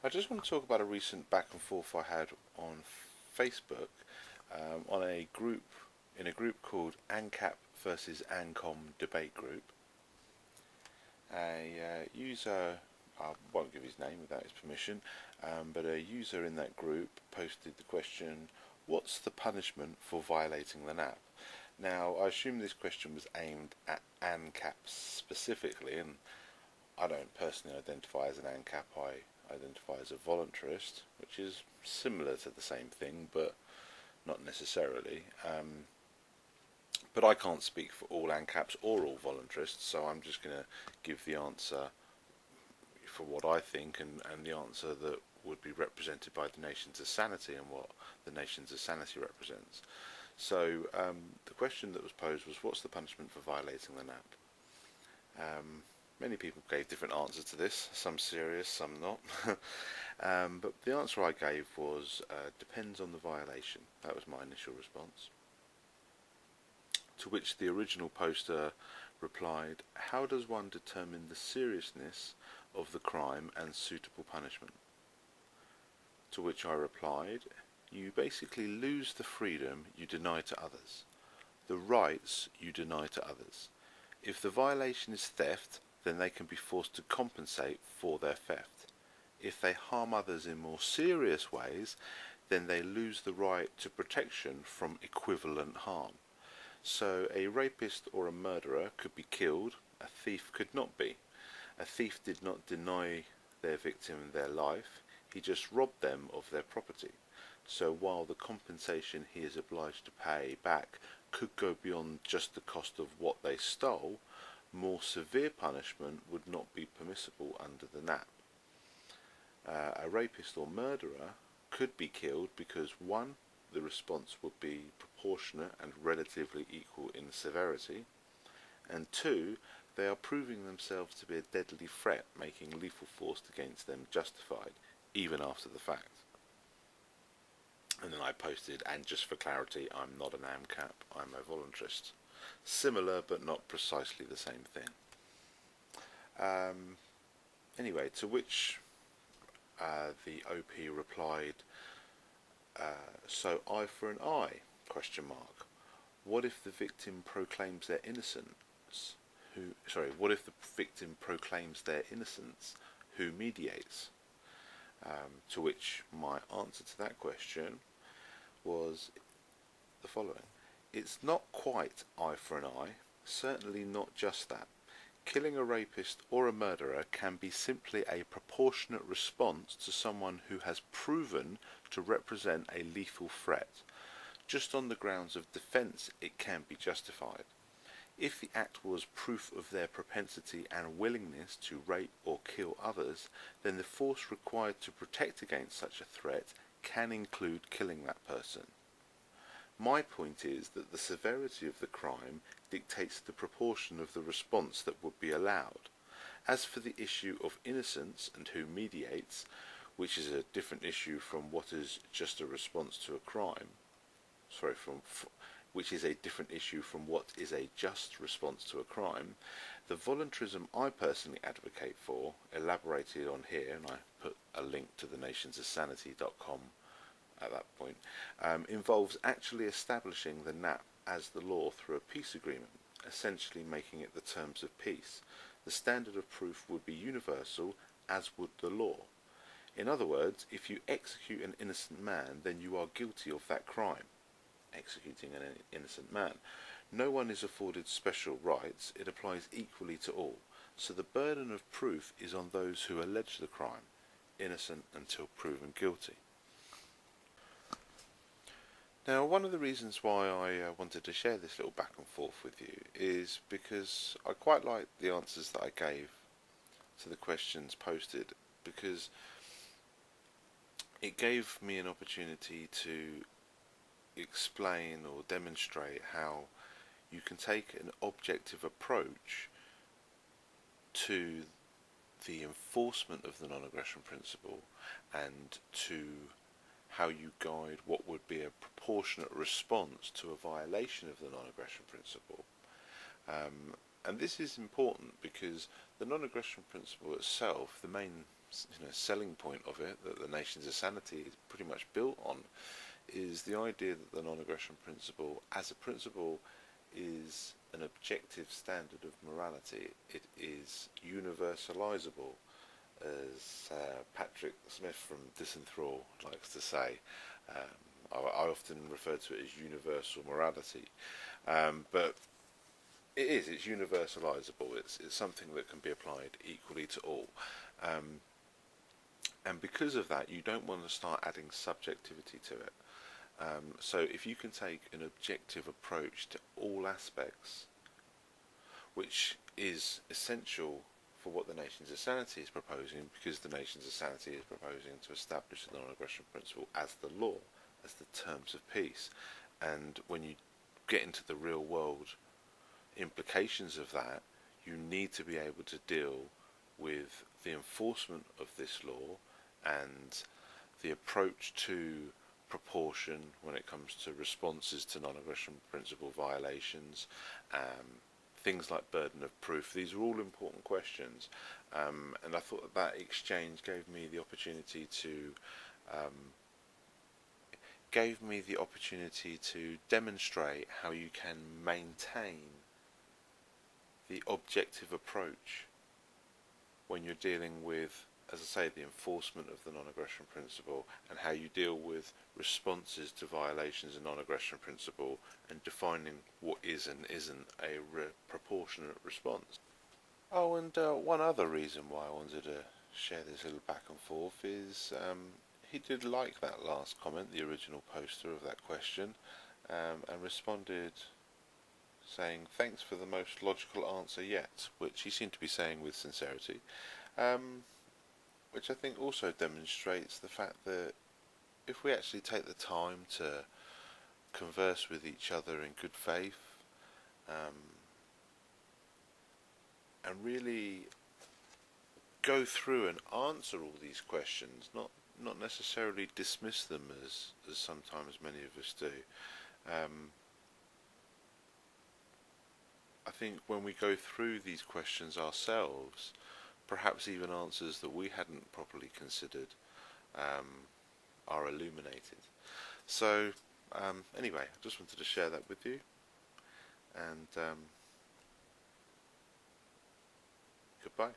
I just want to talk about a recent back and forth I had on Facebook on a group in a group called ANCAP versus ANCOM debate group. A user, I won't give his name without his permission, but a user in that group posted the question, "What's the punishment for violating the NAP?" Now, I assume this question was aimed at ANCAP specifically, and I don't personally identify as an ANCAP. I identify as a voluntarist, which is similar to the same thing, but not necessarily. But I can't speak for all ANCAPs or all voluntarists, so I'm just going to give the answer for what I think, and the answer that would be represented by the Nations of Sanity and what the Nations of Sanity represents. So the question that was posed was, what's the punishment for violating the NAP? Many people gave different answers to this, some serious, some not. But the answer I gave was, depends on the violation. That was my initial response. To which the original poster replied, how does one determine the seriousness of the crime and suitable punishment? To which I replied, you basically lose the freedom you deny to others, the rights you deny to others. If the violation is theft, then they can be forced to compensate for their theft. If they harm others in more serious ways, then they lose the right to protection from equivalent harm. So a rapist or a murderer could be killed, a thief could not be. A thief did not deny their victim their life, he just robbed them of their property. So while the compensation he is obliged to pay back could go beyond just the cost of what they stole, more severe punishment would not be permissible under the NAP. A rapist or murderer could be killed because 1. The response would be proportionate and relatively equal in severity, and 2. They are proving themselves to be a deadly threat, making lethal force against them justified, even after the fact. And then I posted, and just for clarity, I'm not an AMCAP, I'm a voluntarist. Similar, but not precisely the same thing. Anyway, to which the OP replied, so eye for an eye, question mark. What if the victim proclaims their innocence? What if the victim proclaims their innocence? Who mediates? To which my answer to that question was the following. It's not quite eye for an eye, certainly not just that. Killing a rapist or a murderer can be simply a proportionate response to someone who has proven to represent a lethal threat. Just on the grounds of defence it can be justified. If the act was proof of their propensity and willingness to rape or kill others, then the force required to protect against such a threat can include killing that person. My point is that the severity of the crime dictates the proportion of the response that would be allowed. As for the issue of innocence and who mediates, which is a different issue from what is just a response to a crime, which is a different issue from what is a just response to a crime, the voluntarism I personally advocate for, elaborated on here, and I put a link to the nationsofsanity.com at that point, involves actually establishing the NAP as the law through a peace agreement, essentially making it the terms of peace. The standard of proof would be universal, as would the law. In other words, if you execute an innocent man, then you are guilty of that crime, executing an innocent man. No one is afforded special rights, it applies equally to all. So the burden of proof is on those who allege the crime, innocent until proven guilty. Now, one of the reasons why I wanted to share this little back and forth with you is because I quite like the answers that I gave to the questions posted, because it gave me an opportunity to explain or demonstrate how you can take an objective approach to the enforcement of the non-aggression principle and to how you guide what would be a proportionate response to a violation of the non-aggression principle. And this is important because the non-aggression principle itself, the main selling point of it, that the Nations of Sanity is pretty much built on, is the idea that the non-aggression principle, as a principle, is an objective standard of morality. It is universalizable, as Patrick Smith from Disenthrall likes to say. I often refer to it as universal morality, but it's universalizable. It's something that can be applied equally to all. And because of that, you don't want to start adding subjectivity to it. So if you can take an objective approach to all aspects, which is essential for what the Nations of Sanity is proposing, because the Nations of Sanity is proposing to establish the non-aggression principle as the law, as the terms of peace. And when you get into the real world implications of that, you need to be able to deal with the enforcement of this law and the approach to proportion when it comes to responses to non-aggression principle violations, things like burden of proof. These are all important questions, and I thought that exchange gave me the opportunity to demonstrate how you can maintain the objective approach when you're dealing with, as I say, the enforcement of the non-aggression principle, and how you deal with responses to violations of non-aggression principle, and defining what is and isn't a proportionate response. Oh, and one other reason why I wanted to share this little back and forth is he did like that last comment, the original poster of that question, and responded saying, "Thanks for the most logical answer yet," which he seemed to be saying with sincerity, which I think also demonstrates the fact that if we actually take the time to converse with each other in good faith, and really go through and answer all these questions, not necessarily dismiss them as sometimes many of us do. I think when we go through these questions ourselves, perhaps even answers that we hadn't properly considered are illuminated. So anyway, I just wanted to share that with you, and goodbye.